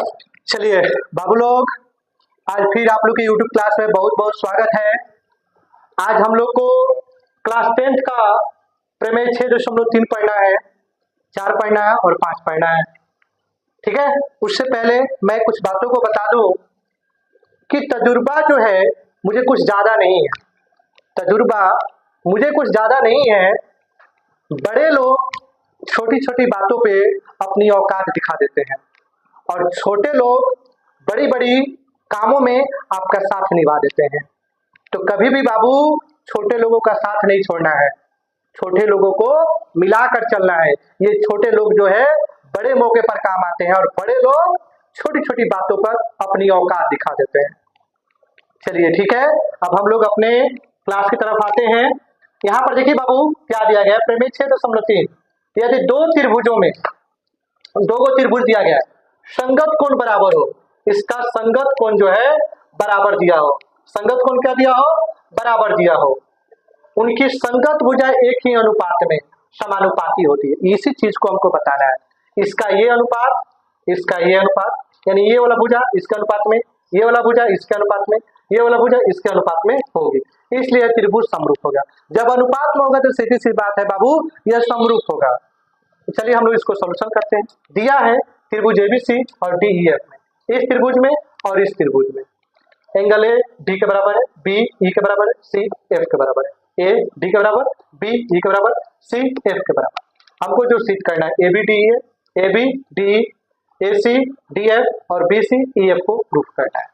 चलिए बाबू लोग, आज फिर आप लोग के YouTube क्लास में बहुत बहुत स्वागत है। आज हम लोग को क्लास 10th का प्रमेय 6.3 पढ़ना है, 4 पढ़ना है और 5 पढ़ना है। ठीक है, उससे पहले मैं कुछ बातों को बता दूं कि तजुर्बा जो है मुझे कुछ ज़्यादा नहीं है। तजुर्बा मुझे कुछ ज़्यादा नहीं है। बड़े लोग छोटी छोटी बातों पे अपनी औकात दिखा देते हैं और छोटे लोग बड़ी बड़ी कामों में आपका साथ निभा देते हैं। तो कभी भी बाबू छोटे लोगों का साथ नहीं छोड़ना है, छोटे लोगों को मिलाकर चलना है। ये छोटे लोग जो है बड़े मौके पर काम आते हैं और बड़े लोग छोटी छोटी बातों पर अपनी औकात दिखा देते हैं। चलिए ठीक है, अब हम लोग अपने क्लास की तरफ आते हैं। यहाँ पर देखिए बाबू क्या दिया गया है, प्रमेय 6.3। यदि दो त्रिभुजों में दो गो त्रिभुज दिया गया है, संगत कोण बराबर हो, इसका संगत कोण जो है बराबर दिया हो। संगत कोण क्या दिया हो? बराबर दिया हो। उनकी संगत भुजाएं एक ही अनुपात में समानुपाती होती है। इसी चीज को हमको बताना है। इसका ये अनुपात, इसका ये अनुपात, यानी ये वाला भुजा इसके अनुपात में, ये वाला भुजा इसके अनुपात में, ये वाला भुजा इसके अनुपात में होगी, इसलिए त्रिभुज समरूप होगा। जब अनुपात में होगा तो सीधी सी बात है बाबू, यह समरूप होगा। चलिए हम लोग इसको सॉल्यूशन करते हैं। दिया है त्रिभुज एबीसी और डीईएफ में, इस त्रिभुज में और इस त्रिभुज में एंगल ए डी के बराबर है, बी ई के बराबर है, सी एफ के बराबर है। ए डी के बराबर, बी ई के बराबर, सी एफ के बराबर। हमको जो सिद्ध करना है A B D A, A B D A C D F और बी सी ई एफ को प्रूफ करना है।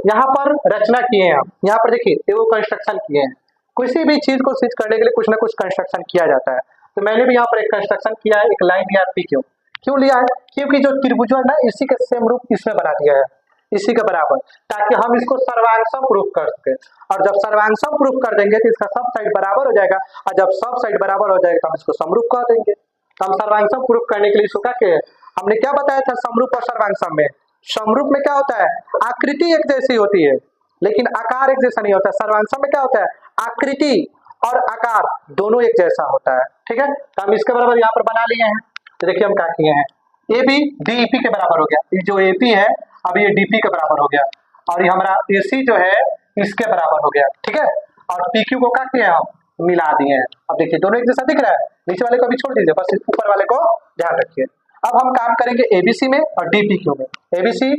यहाँ पर रचना किए हैं हम। यहाँ पर देखिए वो कंस्ट्रक्शन किए हैं। किसी भी चीज को सिद्ध करने के लिए कुछ ना कुछ कंस्ट्रक्शन किया जाता है। तो मैंने भी यहाँ पर एक कंस्ट्रक्शन किया है, एक लाइन लिया पी क्यों लिया है? क्योंकि जो त्रिभुज है ना, इसी के सेम रूप इसमें बना दिया है, इसी के बराबर, ताकि हम इसको सर्वांगसम प्रूफ कर सके। और जब सर्वांगसम प्रूफ कर देंगे तो इसका सब साइड बराबर हो जाएगा, और जब सब साइड बराबर हो जाएगा तो हम इसको समरूप कह देंगे। तो हम सर्वांगसम प्रूफ करने के लिए इसको क्या किए, हमने क्या बताया था समरूप और सर्वांगसम में? समरूप में क्या होता है, आकृति एक जैसी होती है लेकिन आकार एक जैसा नहीं होता। सर्वांगसम में क्या होता है, आकृति और आकार दोनों एक जैसा होता है। ठीक है, तो हम इसके बराबर यहाँ पर बना लिए हैं। तो देखिए हम क्या किए हैं, ए बी डीईपी के बराबर हो गया। ये जो एपी है अब ये डीपी के बराबर हो गया, और ये हमारा एसी जो है इसके बराबर हो गया। ठीक है, और पीक्यू को क्या किया हम मिला दिए हैं। अब देखिए दोनों एक जैसा दिख रहा है, नीचे वाले को भी छोड़ दीजिए, बस ऊपर वाले को ध्यान रखिए। अब हम काम करेंगे एबीसी में और डीपीक्यू में, एबीसी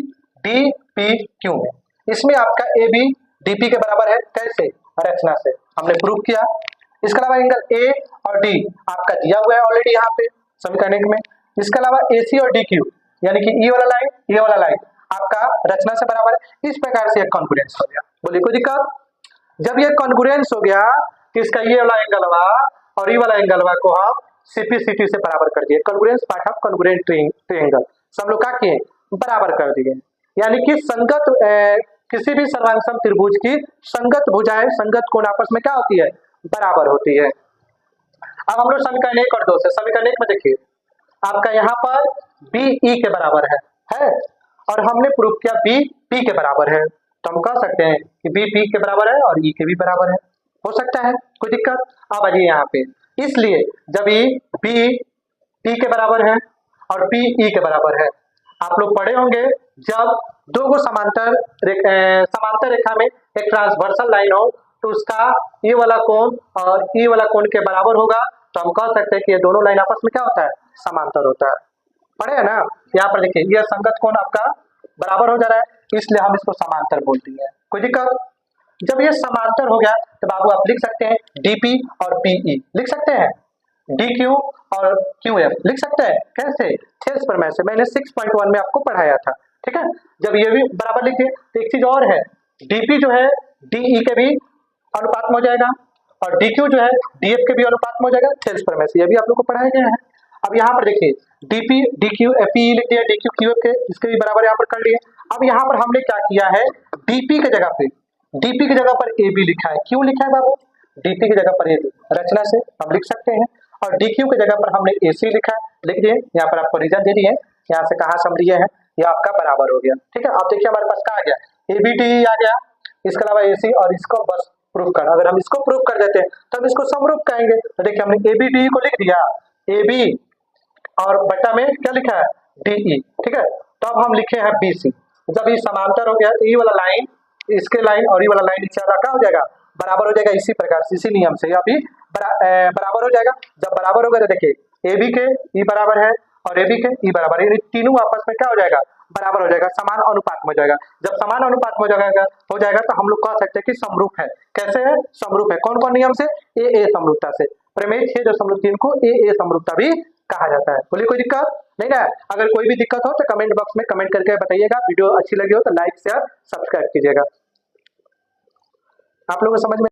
डीपीक्यू में। इसमें आपका ए बी डीपी के बराबर है, कैसे? रचना से हमने प्रूफ किया। इसके अलावा एंगल ए और डी आपका दिया हुआ है ऑलरेडी यहाँ पे समीकरण में। इसके अलावा एसी और डीक्यू यानी कि ई वाला लाइन ये वाला लाइन आपका रचना से बराबर है। इस प्रकार से एक कॉन्ग्रुएंस हो गया। बोलिए कोई दिक्कत? जब ये कॉन्ग्रुएंस हो गया कि इसका ये वाला एंगलवा और ये वाला एंगलवा को हम सीपी से बराबर कर दिए, congruence part of congruent triangle सब लोग क्या किए, बराबर कर दिए। यानी कि संगत किसी भी सर्वांगसम त्रिभुज की संगत भुजाएं संगत कोण आपस में क्या होती है, बराबर होती है। अब हम लोग समीकरण 1 और 2 से, समीकरण 1 में देखिए आपका यहाँ पर बी ई के बराबर है और हमने प्रूफ किया बी पी के बराबर है। तो हम कह सकते हैं कि बी पी के बराबर है और ई के भी बराबर है। हो सकता है, कोई दिक्कत? अब आइए यहाँ पे, इसलिए जब ई बी पी के बराबर है और पी ई के बराबर है, आप लोग पढ़े होंगे जब दो गो समांतर रेखा में एक ट्रांसवर्सल लाइन हो तो उसका ये वाला कोण और ये वाला कोण के बराबर होगा, तो हम कह सकते हैं कि ये दोनों लाइन आपस में क्या होता है, समांतर होता है। पढ़े है ना? यहाँ पर देखिए यह संगत कोण आपका बराबर हो जा रहा है, इसलिए हम इसको समांतर बोलते हैं। कोई दिक्कत? जब ये समांतर हो गया तो बाबू आप लिख सकते हैं डीपी और पीई लिख सकते हैं, डीक्यू और क्यूएफ लिख सकते हैं। कैसे? थेल्स प्रमेय से मैंने 6.1 में आपको पढ़ाया था। ठीक है, जब ये भी बराबर लिखिए तो एक चीज और है, डीपी जो है डीई के भी अनुपात में हो जाएगा और डीक्यू जो है डीएफ के भी अनुपात में हो जाएगा। थेल्स प्रमेय से ये भी आप लोग को पढ़ाया गया है। अब यहाँ पर देखिए डीपी डीक्यू पीई लिख दिया, डीक्यू क्यूएफ के इसके भी बराबर यहाँ पर कर लिए। अब यहाँ पर हमने क्या किया है, डीपी की जगह पे डीपी की जगह पर ए बी लिखा है। क्यों लिखा है बाबू? डीपी की जगह पर ए बी रचना से हम लिख सकते हैं, और डीक्यू की जगह पर हमने ए सी लिखा है, लिख दिए। यहाँ पर आपको रीजन दे दिए, यहाँ से कहाँ से हम लिए हैं, ये आपका बराबर हो गया। ठीक है, अब देखिए हमारे पास क्या आ गया, ए बी डी आ गया, इसके अलावा ए सी, और इसको बस प्रूफ करना। अगर हम इसको प्रूफ कर देते हैं तो हम इसको समरूप कहेंगे। तो देखिए हमने ए बी डी को लिख दिया, ए बी और बटा में क्या लिखा है, डी ई। ठीक है, तब हम लिखे हैं BC। जब ये समांतर हो गया तो ये वाला लाइन, इसके लाइन और ये वाला लाइन इस क्या हो जाएगा, बराबर हो जाएगा। इसी प्रकार से, इसी नियम से अभी बराबर हो जाएगा। जब बराबर हो गया तो देखिए AB के ई बराबर है और AB के ई बराबर है, तीनों आपस में क्या हो जाएगा, बराबर हो जाएगा, समान अनुपात में हो जाएगा। जब समान अनुपात में हो जाएगा तो हम लोग कह सकते हैं कि समरूप है। कैसे है, समरूप है। कौन कौन नियम से, ए समरूपता से। प्रमेय 6.3 को ए समरूपता भी कहा जाता है। बोलिए कोई दिक्कत नहीं ना। अगर कोई भी दिक्कत हो तो कमेंट बॉक्स में कमेंट करके बताइएगा। वीडियो अच्छी लगी हो तो लाइक शेयर सब्सक्राइब कीजिएगा। आप लोगों को समझ में